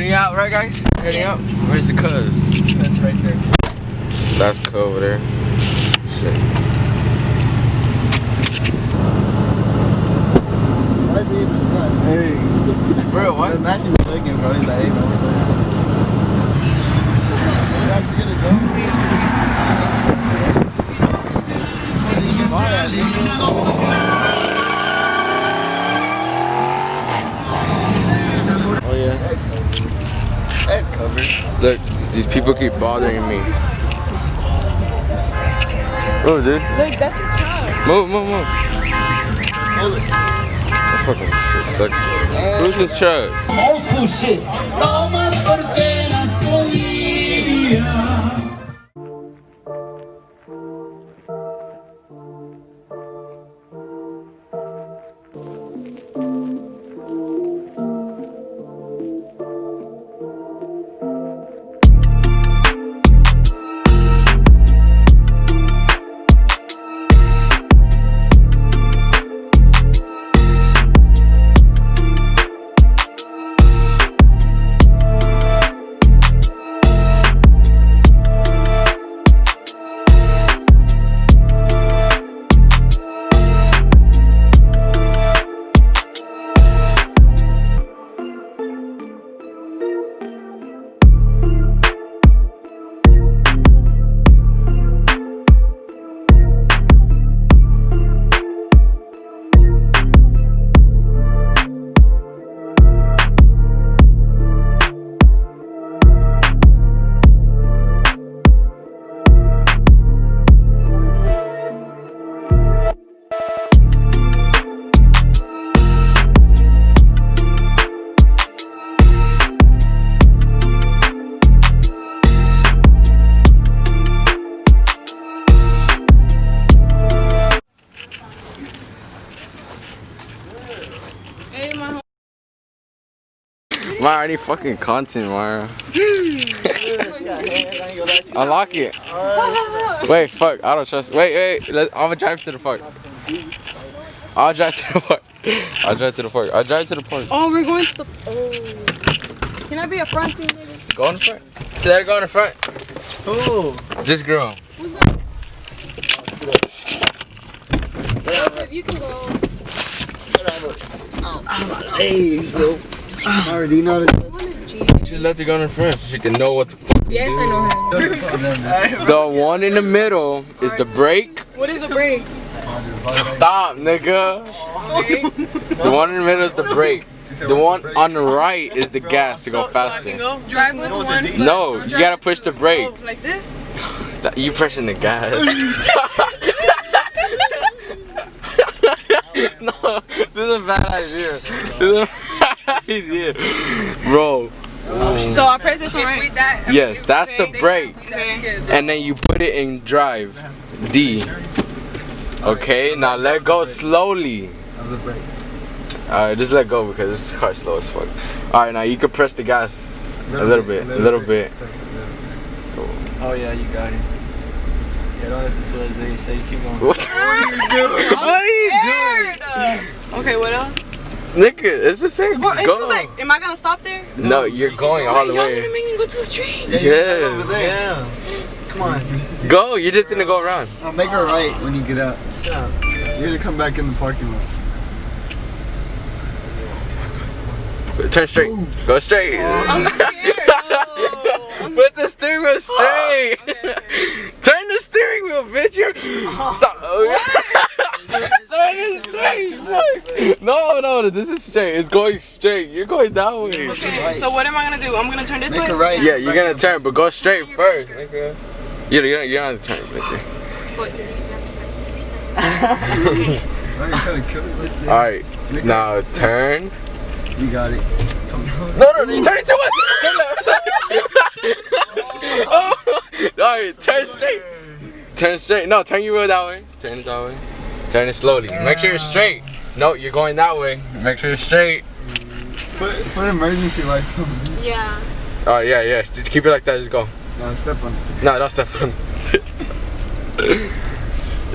heading out, right guys? Heading out? Where's the cuz? That's right there. That's cuz over there. Shit. Why is he in the front? Hey. Bro, what? Matthew's looking, bro. He's like, hey, bro, what's going on? We're actually gonna go. Oh yeah. Head covered. Look, these people keep bothering me. Move, dude. Look, that's his truck. Move. Hold it. That fucking shit sucks. Who's this truck? Old school shit. No más porque las podía. Mara, I need fucking content, Mara. Unlock it. Wait, fuck. I don't trust. Wait. I'm gonna drive to the park. I'll drive to the park. Oh, we're going to the. Oh. Can I be a front seat, nigga? Go in the front. Let her go in the front. Who? This girl. Who's that? Joseph, you can go. Hey, bro. Alright, do you know this? You should let her go in the front so she can know what the fuck. Yes, I know him. The one in the middle is the brake. What is a brake? Stop, nigga. The one in the middle is the brake. The one on the right is the gas to go faster. Drive with one. No, you gotta push the brake. Oh, like this? You pressing the gas. No, this is a bad idea. Bro. So I press this one, right? Yes, that's the brake. And then you put it in drive. D. Okay, now let go slowly. Alright, just let go because this car's slow as fuck. Alright, now you can press the gas a little bit. Oh yeah, you got it. Yeah, don't listen to us. They say keep going. What are you doing? Okay, what else? Nigga, it's the same. Well, Just it's go. just like, am I gonna stop there? No, you're going all the Y'all way. gonna make me go to the street? Yeah. Over there. Yeah. Come on. Go, you're just gonna go around. I'll make her right when you get out. You're gonna come back in the parking lot. Turn straight. Go straight. I'm scared. Put the steering wheel straight. Okay. Turn the steering wheel, bitch. Stop. Turn it straight. Fuck. No, this is straight. It's going straight. You're going that way. Okay, so what am I gonna do? I'm gonna turn this way? Make her right. Yeah, you're gonna turn, but go straight first. Nigga. You don't have to turn, nigga. Alright, now turn. You got it. No, you turn it too much. Alright, turn straight. Turn straight. No, turn your wheel that way. Turn it that way. Turn it slowly. Make sure you're straight. No, you're going that way. Make sure you're straight. Put emergency lights on. Yeah. Oh, yeah. Just keep it like that. Just go. No, step on it. No, don't step on it.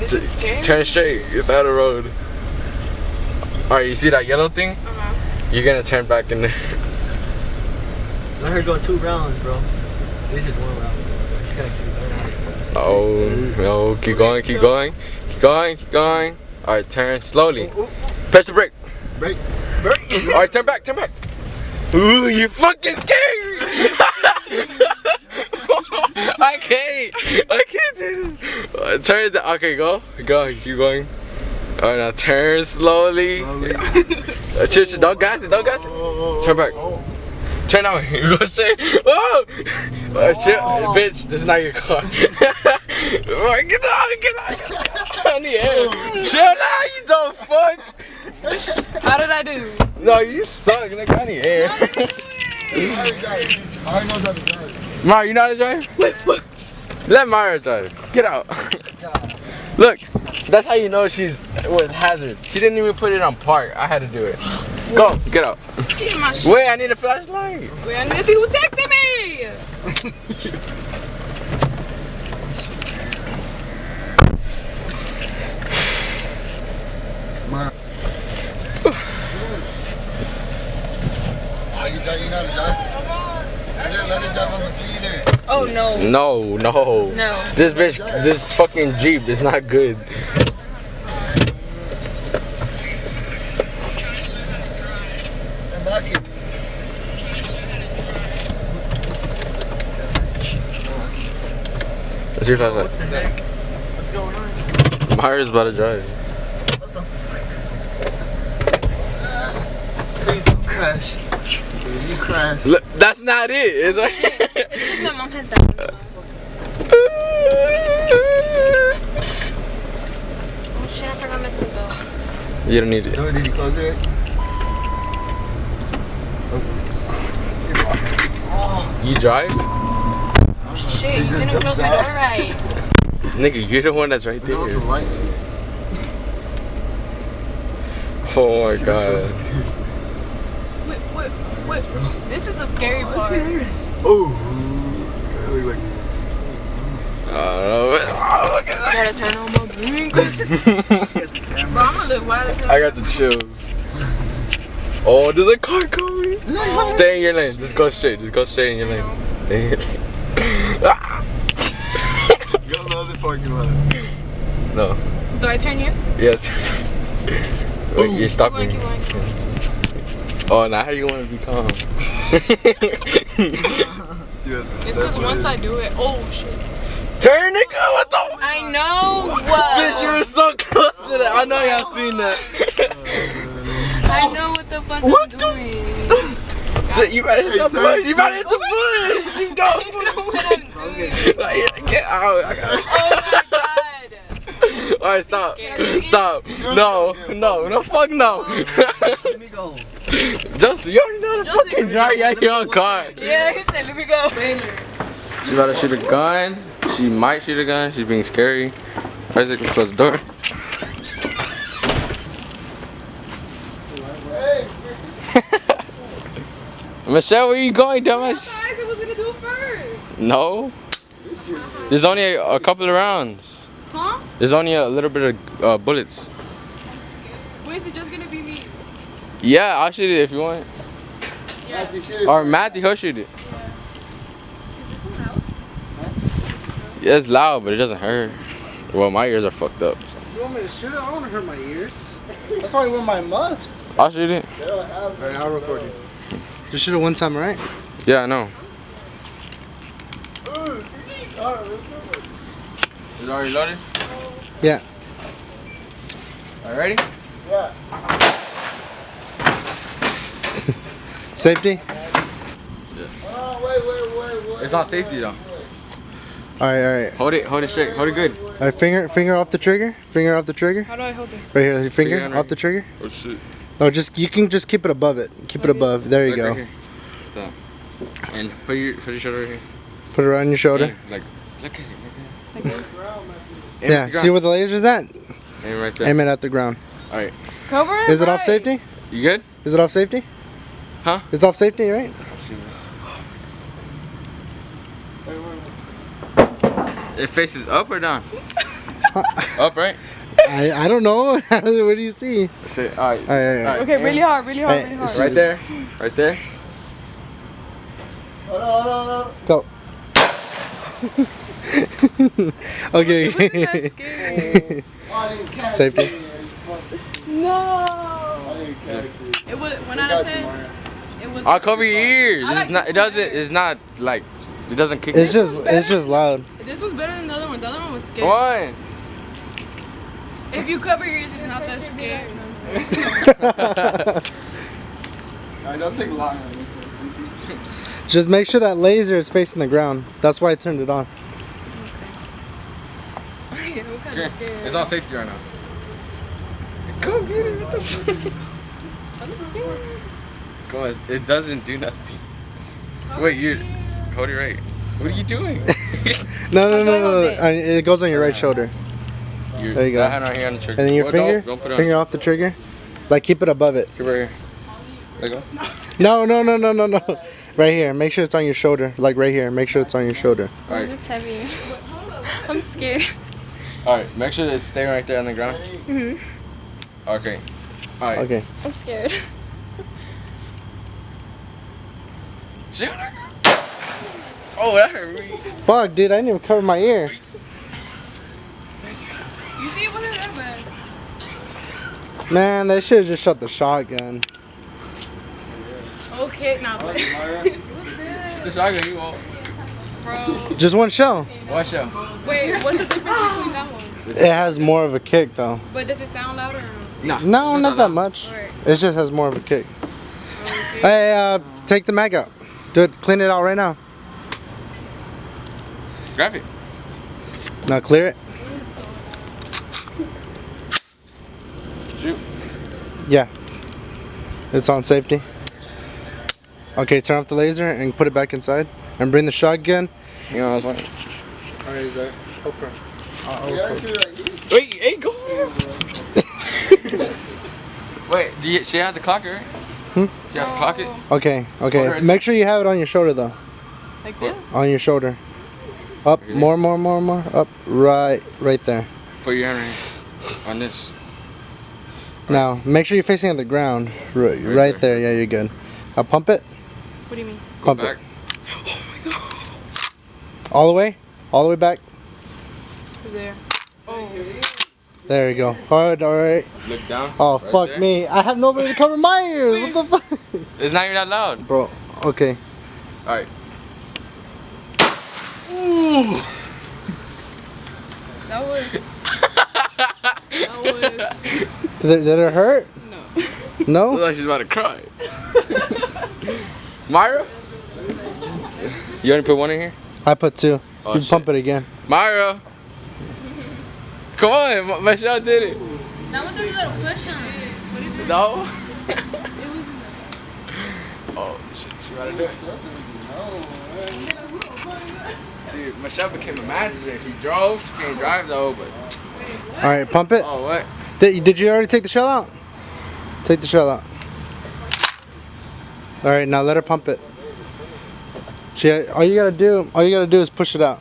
This is scary. Turn straight. Get out of the road. Alright, you see that yellow thing? You're gonna turn back in there. Let her go 2 rounds, bro. This is 1 round. She gotta actually learn how to go. Oh, no. Keep going, keep going. Keep going, keep going. Alright, turn slowly. Press the brake. Brake. Alright, turn back, turn back. Ooh, you fucking scared. I can't do this. Turn the, okay, go, keep going. Alright, now turn slowly. Don't gas it, don't gas it. Turn back. Turn out. You go straight. Oh! Chill, bitch, this is not your car. Alright, get out. I need air. Chill out, you dumb fuck. How did I do? No, you suck, nigga. I need air. I already know how to drive. Mara, you know how to drive? Let Mara drive. Get out. Look, that's how you know she's with hazard. She didn't even put it on park. I had to do it. Go, get out. Get my shit. Wait, I need a flashlight. Wait, I need to see who texted me. Mara. You know how to drive? Let her drive on the feeder. Oh no. No. This bitch, this fucking Jeep is not good. What's your flashlight? What's going on? Mara's about to drive. Please don't crash. You crash. Look, that's not it. It's like It's because my mom has that. Oh shit, I forgot my seatbelt. You don't need it. No, did you close it? You drive? Oh shit, She you just didn't jumps close the out. door right. Nigga, you're the one that's right there. No, the light. Oh my god. Wait. This is a scary part. Oh. Gotta turn on my blinker. Bro, I'ma look wild as hell. I got the chills. Oh, there's a car coming. Stay in your lane. Just go straight. Just go straight in your lane. Stay in your lane. Ah. Go to the other parking lot. No. Do I turn here? Yeah. Wait, you're stopping. Keep going. Oh, now how you want to be calm? It's because once I do it, oh shit. Turn, nigga. What the? I know. Bitch, you were so close to that. I know y'all seen that. I know what the fuck I'm doing. You better hit the bush. You better hit the bush. You I know what I'm doing. don't. Get out. I got. Oh my god. Alright, stop. Stop. No, fuck no. Let me go. Justin, you already know the fucking drive. You got your own car. Yeah, he said, let me go. She about to shoot a gun. She might shoot a gun. She's being scary. Isaac, close the door. Michelle, where you going, dumbass? Isaac was gonna do it first. No. There's only a couple of rounds. Huh? There's only a little bit of bullets. Wait, is it just gonna be me? Yeah, I'll shoot it if you want. Yeah. Or Matthew, he'll shoot it. Is this one out? Yeah, it's loud, but it doesn't hurt. Well, my ears are fucked up. You want me to shoot it? I don't want to hurt my ears. That's why I wear my muffs. I'll shoot it. Alright, I'll record you. Just shoot it one time, right? Yeah, I know. Is it already loaded? Yeah. Alright, ready? Yeah. Safety? Oh, wait. It's not safety though. Alright. Hold it straight. Hold it good. Alright, finger off the trigger. Finger off the trigger. How do I hold this? Right here, your finger Finger off the trigger. Oh shit. No, you can just keep it above it. Keep it above. There you Look go. right here. So, and put your shoulder right here. Put it around your shoulder. Aim, like, look at it. Yeah, see where the laser's at? Aim right there. Aim it at the ground. Alright. Cover it. Is it off right. safety? You good? Is it off safety? Huh? It's off safety, right? It faces up or down? Up, right? I don't know. What do you see? Shit. Alright. Alright. Okay, really hard. Hey, Really hard. so- Right there. Right there. Go. Okay. It wasn't that scary. Safety. No. It was 1 out of 10. It was. I'll cover your ears. I like It's not. this It one doesn't. better. It's not like. It doesn't kick. It's just loud. This was better than the other one. The other one was scary. What? If you cover your ears, it's not that scary. Alright, don't take long. Just make sure that laser is facing the ground. That's why I turned it on. Okay, I'm kind Okay. of scared. It's on safety right now. Go get it. What the fuck? I'm scared. Come on. It doesn't do nothing. Wait, you're. Hold it right. What are you doing? No. do I hold it? It goes on your right shoulder. There you go. That hand right here on the trigger. And then your Well, finger, Don't put it finger off the trigger. Like keep it above it. Keep it right here. There you No. go. Right here. Make sure it's on your shoulder. Like right here. Make sure it's on your shoulder. All right. It's heavy. I'm scared. All right. Make sure it's staying right there on the ground. Mhm. Okay. All right. Okay. I'm scared. Shoot. Oh, that hurt me. Fuck, dude. I didn't even cover my ear. You see, it wasn't that bad. Man, they should have just shot the shotgun. Okay, nah, but Shoot the shotgun. You won't. bro. Just one shell. Watch out. Wait, what's the difference between that one? It has more of a kick though. But does it sound louder? Or Nah. No, not that much. Alright. It just has more of a kick. Okay. Hey, take the mag out. Do it. Clean it out right now. Grab it. Now clear it. Shoot. Yeah. It's on safety. Okay, turn off the laser and put it back inside. And bring the shotgun. You know what I was like. Alright, is that? Okay. Wait, hey, go. Wait, she has a clocker, right? She has to clock it. Okay, Hold okay. her- Make sure you have it on your shoulder though. Like this? On your shoulder. Up, more. Up, right there. Put your hand right here. On this. Now, make sure you're facing at the ground. Right there. Yeah, you're good. Now pump it. What do you mean? Go Pump back. it. All the way? All the way back? There. Oh. There you go. Alright. Look down. Oh, Right fuck there. me. I have nobody to cover my ears. What the fuck? It's not even that loud. Bro, okay. Alright. That was. That was. Did it hurt? No. No? Looks like she's about to cry. Myra? You only put one in here? I put 2. Oh, You shit. pump it again. Myra! Come on, Michelle did it. That one does a little push on. What do you think? No? It wasn't Oh, shit, she about to do it. Dude, Michelle became a mad today. She drove, she can't drive though, but. Alright, pump it. Oh, what? Did you already take the shell out? Take the shell out. Alright, now let her pump it. All you gotta do is push it out.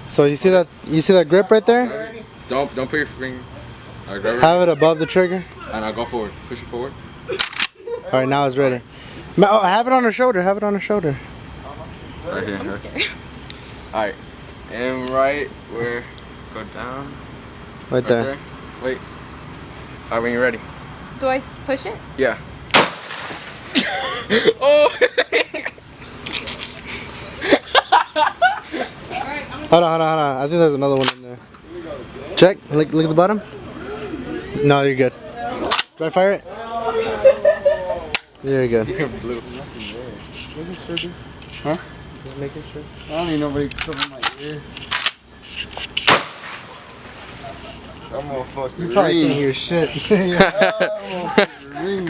So you see that grip right there? Don't put your finger. Alright, grab it. Have it above the trigger. And I'll go forward. Push it forward. Alright, now it's ready. Oh, have it on her shoulder. Have it on her shoulder. Right here. I'm scared. Alright. And right where. Go down. Right there. Wait. Alright, when you're ready. Do I push it? Yeah. Oh! Alright, I'm Hold on. I think there's another one in there. Check. Look at the bottom. No, you're good. Dry fire it. You're good. Blue. Huh? Making sure. I don't need nobody covering my ears. That motherfucker. You probably can't hear shit. That motherfucker ring.